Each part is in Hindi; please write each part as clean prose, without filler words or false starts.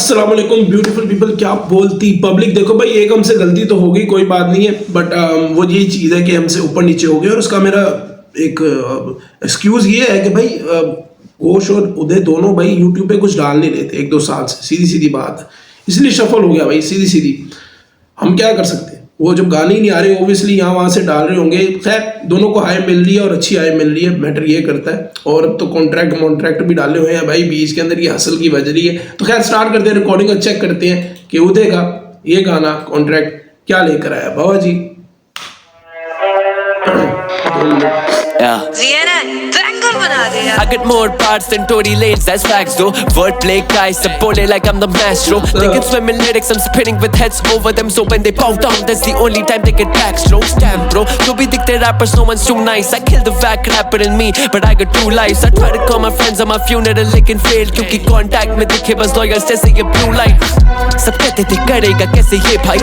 अस्सलाम वालेकुम ब्यूटीफुल पीपल। क्या बोलती पब्लिक। देखो भाई, एक हमसे गलती तो हो गई, कोई बात नहीं है, बट वो यही चीज़ है कि हमसे ऊपर नीचे हो गया। और उसका मेरा एक एक्सक्यूज़ ये है कि भाई घोष और उदय दोनों भाई यूट्यूब पे कुछ डाल नहीं रहे थे 1-2 साल से, सीधी सीधी बात है, इसलिए सफल हो गया भाई, सीधी सीधी। हम क्या कर सकते हैं, वो जब गाने ही नहीं आ रहे ओब्वियसली यहाँ वहाँ से डाल रहे होंगे। खैर दोनों को हाई मिल रही है और अच्छी हाई मिल रही है, मैटर ये करता है। और अब तो कॉन्ट्रैक्ट भी डाले हुए हैं भाई, बीच के अंदर ये हसल की बज रही है। तो खैर स्टार्ट करते हैं, रिकॉर्डिंग का चेक करते हैं कि उदय का ये गाना कॉन्ट्रैक्ट क्या लेकर आया बाबा जी। I get more parts than Tory Lanez, that's facts though. Wordplay guys, the pole like I'm the maestro. They can swim in lyrics, I'm spinning with heads over them. So when they bow down, that's the only time they get back slow. Damn bro, to be dictated rappers, no one's too nice. I kill the whack rapper in me, but I got 2 lives. I try to call my friends on my funeral, लेकिन fail क्योंकि contact में दिखे बस lawyers जैसे ये blue light. सब कहते थे करेगा कैसे ये भाई।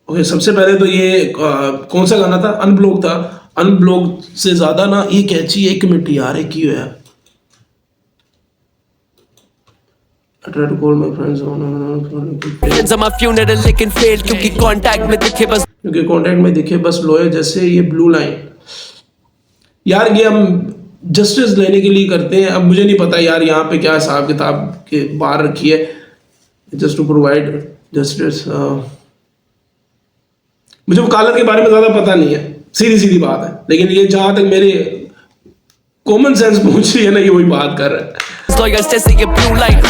ओके, सबसे पहले तो ये कौन सा गाना था? अनब्लॉक था। अनब्लॉक से ज्यादा ना ये कैची 1 मिनट यार है की है। I try to call my friends on my funeral लेकिन fail क्योंकि contact में दिखे बस लॉयर जैसे ये ब्लू लाइन। यार ये हम जस्टिस लेने के लिए करते हैं। अब मुझे नहीं पता यार यहाँ पे क्या हिसाब किताब के बाहर रखी है, जस्ट टू प्रोवाइड जस्टिस। मुझे वकालत के बारे में ज्यादा पता नहीं है, सीधी सीधी बात है, लेकिन ये जहां तक मेरे कॉमन सेंस पहुंच रही है ना, ये वही बात कर रहा है। Lawyers जैसे ये blue light,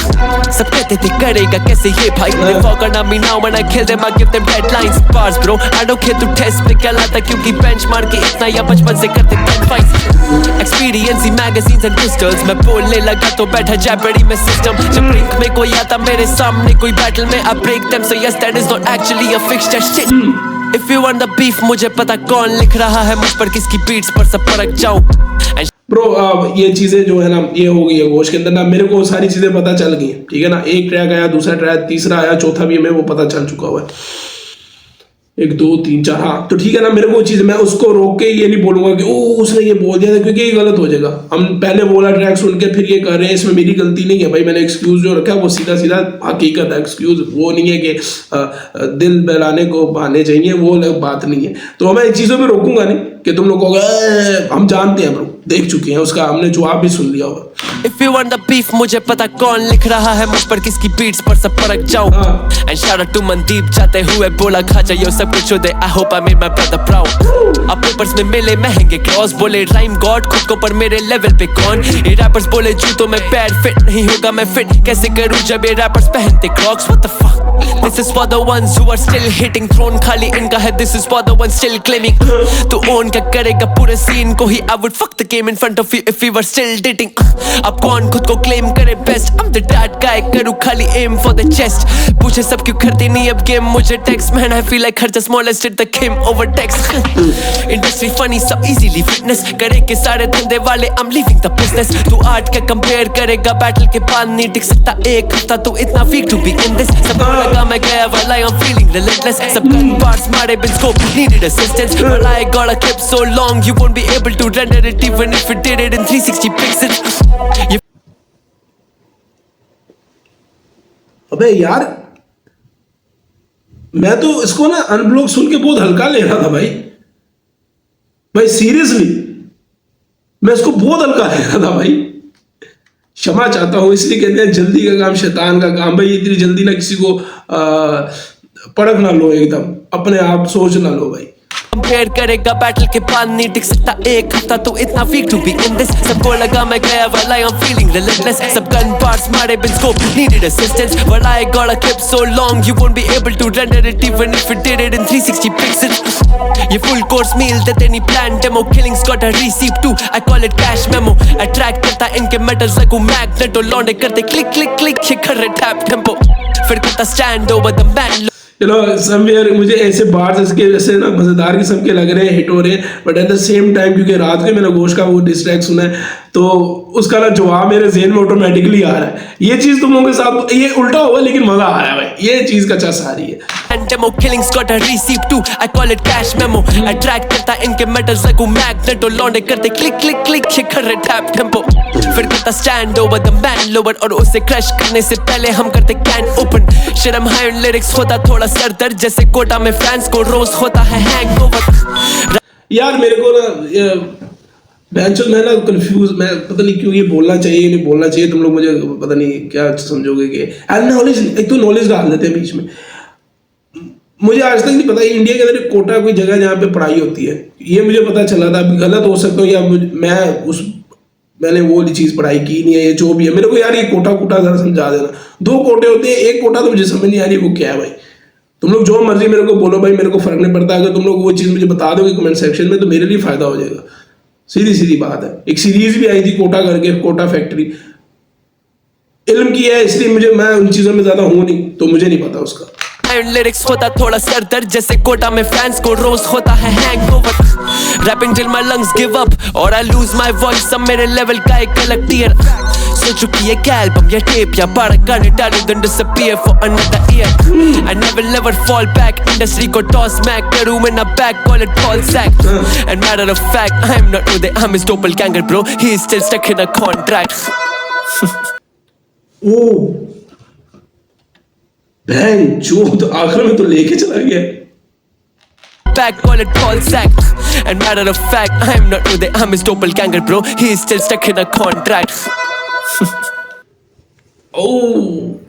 सब कहते थे करेगा कैसे ये भाई। They fuck on me now when I kill them, I give them deadlines. Bars bro, I don't care to test पे क्या लाता क्योंकि benchmark के इतना या बचपन से करते pen fights. Experience he magazines and pistols, मैं बोलने लगा तो बैठा jeopardy में system. जब brink में कोई आता मेरे सामने कोई battle में I break them, so yes that is not actually a fixture shit. If you want the beef, मुझे पता कौन लिख रहा है मुझ पर किसकी beats पर सब परख जाऊं। ब्रो ये चीजें जो है ना, ये हो गई है घोष के अंदर ना, मेरे को सारी चीजें पता चल गई, ठीक है ना। एक ट्रैक आया, दूसरा ट्रैक, तीसरा आया, चौथा भी हमें वो पता चल चुका हुआ है। 1 2 3 4, हाँ तो ठीक है ना। मेरे को चीज, मैं उसको रोक के ये नहीं बोलूंगा कि ओ उसने ये बोल दिया था, क्योंकि ये गलत हो जाएगा। हम पहले बोला ट्रैक सुन के फिर ये कर रहे हैं, इसमें मेरी गलती नहीं है भाई। मैंने एक्सक्यूज जो रखा है वो सीधा सीधा हकीकत है। एक्सक्यूज वो नहीं है कि दिल बहलाने को बहाने चाहिए, वो अलग बात नहीं है। तो मैं इन चीजों पे रोकूंगा नहीं कि तुम लोग कहोगे। हम जानते हैं ब्रो, देख चुके हैं, उसका हमने जवाब भी सुन लिया होगा। If you want the beef, मुझे पता कौन लिख रहा है मुझ पर किसकी beats पर सब परख जाऊं। And shout out to Mandeep, जाते हुए बोला खा जाइयो सब कुछ उदय। I hope I made my brother proud. अब पेपर्स में मिले महंगे क्लॉज, बोले राइम गॉड खुद को पर मेरे लेवल पे कौन। ये रैपर्स बोले जूतों में पैर फिट नहीं होगा, मैं फिट कैसे करूं जब ये रैपर्स पहनते Crocs. What the fuck? This is for the ones who are still hitting throne, खाली इनका है this is for the ones still claiming. तो own क्या करेगा पूरे सीन को ही, I would fuck the game in front of you if we were still dating. अब कौन खुद को क्लेम करे best, I'm the that guy, करूँ खाली aim for the chest. पूछे सब क्यों करते नहीं अब गेम मुझे text, man I feel like her just molested the game over text. Industry funny so easily witness, करे के सारे धंधे वाले I'm leaving the business. तू आर्ट के compare करेगा बैटल के बाद नहीं टिक सकता एक हफ्ता, तू इतना weak to be in this. सबको लगा मैं गया वाला I'm feeling relentless. सब gun parts मारे बिन scope needed assistance, but I got a clip so long you won't be able to render it even if you did it in 360 pixels. अबे यार, मैं तो इसको ना अनब्लॉक सुन के बहुत हल्का ले रहा था भाई सीरियसली मैं इसको बहुत हल्का ले रहा था भाई। क्षमा चाहता हूं, इसलिए कहते हैं जल्दी का काम शैतान का काम। भाई इतनी जल्दी ना किसी को परख ना लो, एकदम अपने आप सोच ना लो भाई। कंपेयर करेगा बैटल के बाद नहीं टिक सकता एक हफ्ता, तू इतना weak to be in this. सबको लगा मैं गया वाला I'm feeling relentless. सब gun parts मारे बिन scope needed assistance, but I got a clip so long you won't be able to render it even if you did it in 360 pixels. ये full course meal देते नहीं plan demo, killings got a receipt too, I call it cash memo. Attract करता इनके metals like a magnet, और लौंडे करते click click click ये कर रहे tap tempo, फिर करता stand over the man. Somewhere मुझे ऐसे बार्स इसके जैसे ना मजेदार किस्म के लग रहे हैं, हिट हो रहे हैं, but at the same time क्योंकि रात के मैंने घोष का वो डिस्ट्रैक्ट सुना है तो उसका ना जवाब मेरे ज़हन में ऑटोमेटिकली आ रहा है। ये चीज तुम लोगों के साथ ये उल्टा हुआ लेकिन मजा आ रहा है भाई, ये चीज का चस आ रही है। Demo killings got a receipt too, I call it cash memo. Attract करता इनके metals like a magnet, और लौंडे करते click click click ये कर रहे tap tempo. फिर करता stand over the man lower और उसे क्रश करने से पहले हम करते कैन ओपन शर्म हाई लिरिक्स होता थोड़ा सर दर्द जैसे कोटा में फैंस को रोज होता है हैंगओवर। यार मेरे को ना बेंचो मैं ना कंफ्यूज, मैं पता नहीं क्यों ये बोलना चाहिए नहीं बोलना चाहिए, तुम लोग मुझे पता नहीं क्या समझोगे कि नॉलेज, एक तो नॉलेज डाल देते हैं बीच में। मुझे आज तक नहीं पता ये इंडिया के अंदर कोटा कोई जगह जहाँ पे पढ़ाई होती है, ये मुझे पता चला था, गलत हो सकता हूँ या मैंने वो वाली चीज़ पढ़ाई की नहीं है, ये जो भी है। मेरे को यार ये कोटा जरा समझा देना। 2 कोटे होते हैं, एक कोटा तो मुझे समझ नहीं आ रही वो क्या है भाई। तुम लोग जो मर्जी मेरे को बोलो भाई, मेरे को फर्क नहीं पड़ता। अगर तुम लोग वो चीज़ मुझे बता दोगे कमेंट सेक्शन में तो मेरे लिए फायदा हो जाएगा। सीधी बात है। एक सीरीज भी आई थी कोटा करके, कोटा फैक्ट्री। इल्म की है इसलिए मैं उन चीज़ों में ज़्यादा हूँ नहीं, तो मुझे नहीं पता उसका। लिरिक्स होता थोड़ा सर दर्द जैसे कोटा में फैंस को रोज होता है hangover. Rapping till my lungs give up और आई लूज माय वॉइस, सब मेरे लेवल का एक अलग टियर। सो चुकी है क्या एल्बम या टेप या बड़ा गाने डाले then disappear for another year. I never fall back, industry को टॉस मैक करूं मैं ना back, call it ball sack and matter of fact I am not Uday, I am his doppelganger bro, he is still stuck in a contract. ओ बहन चोद, आखिर में तो लेके चला गया। Back, call it Paul Sack. And matter of fact, I am not Uday, I'm his doppelganger, bro. He is still stuck in a contract. Oh.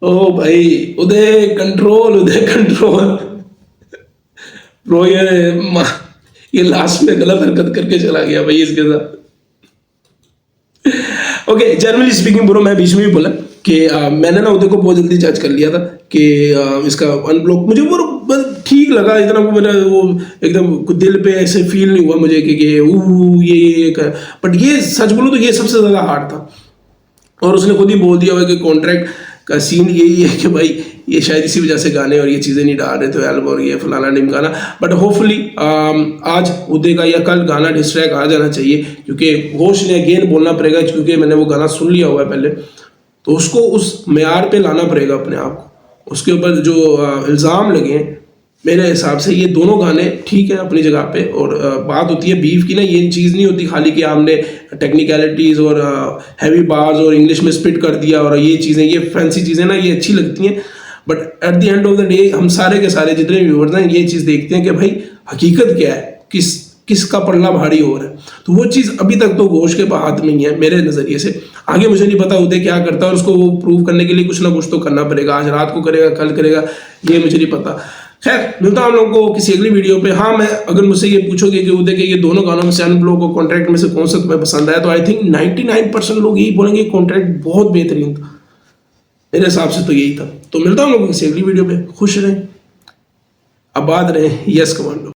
ओ भाई, उदय कंट्रोल ब्रो। ये लास्ट में गलत हरकत करके चला गया भाई इसके साथ। ओके, जनरली स्पीकिंग ब्रो, मैं बीच में भी बोला कि मैंने ना उदय को बहुत जल्दी जज कर लिया था कि इसका अनब्लॉक मुझे वो ठीक लगा, इतना वो मेरा वो एकदम दिल पे ऐसे फील नहीं हुआ मुझे कि ये बट ये सच बोलूं तो ये सबसे ज़्यादा हार्ड था। और उसने खुद ही बोल दिया हुआ कि कॉन्ट्रैक्ट का सीन यही है कि भाई ये शायद इसी वजह से गाने और ये चीज़ें नहीं डाल रहे थे एल्बम और ये फलाना ढिमकाना। बट होपफुली आज उदय का या कल गाना डिस ट्रैक आ जाना चाहिए, क्योंकि घोष ने अगेन बोलना पड़ेगा, क्योंकि मैंने वो गाना सुन लिया हुआ है पहले, तो उसको उस मेयार पे लाना पड़ेगा अपने आप को। उसके ऊपर जो इल्ज़ाम लगे हैं मेरे हिसाब से ये दोनों गाने ठीक है अपनी जगह पे। और बात होती है बीफ की ना, ये चीज़ नहीं होती खाली कि आपने टेक्निकलिटीज़ और हैवी बार्स और इंग्लिश में स्पिट कर दिया और ये चीज़ें, ये फैंसी चीज़ें ना ये अच्छी लगती हैं, but at the end of the day हम सारे के सारे जितने व्यूअर्स हैं ये चीज़ देखते हैं कि भाई हकीकत क्या है, किसका पल्ला भारी हो रहा है। तो वो चीज़ अभी तक तो घोष के हाथ में ही है मेरे नज़रिए से। आगे मुझे नहीं पता उदय क्या करता है और उसको वो प्रूव करने के लिए कुछ ना कुछ तो करना पड़ेगा। आज रात को करेगा, कल करेगा, ये मुझे नहीं पता। खैर, मिलता हूं हम लोगों को किसी अगली वीडियो पे। हाँ, मैं अगर मुझसे ये पूछोगे कि उदय के ये दोनों गानों में से अनब्लॉक और कॉन्ट्रैक्ट में से कौन सा तुम्हें पसंद आया, तो आई थिंक 99% लोग यही बोलेंगे कॉन्ट्रैक्ट बहुत बेहतरीन था। मेरे हिसाब से तो यही था। तो मिलता हूं हम लोगों को किसी अगली वीडियो पे। खुश रहें, आबाद रहें, यस कमांडो।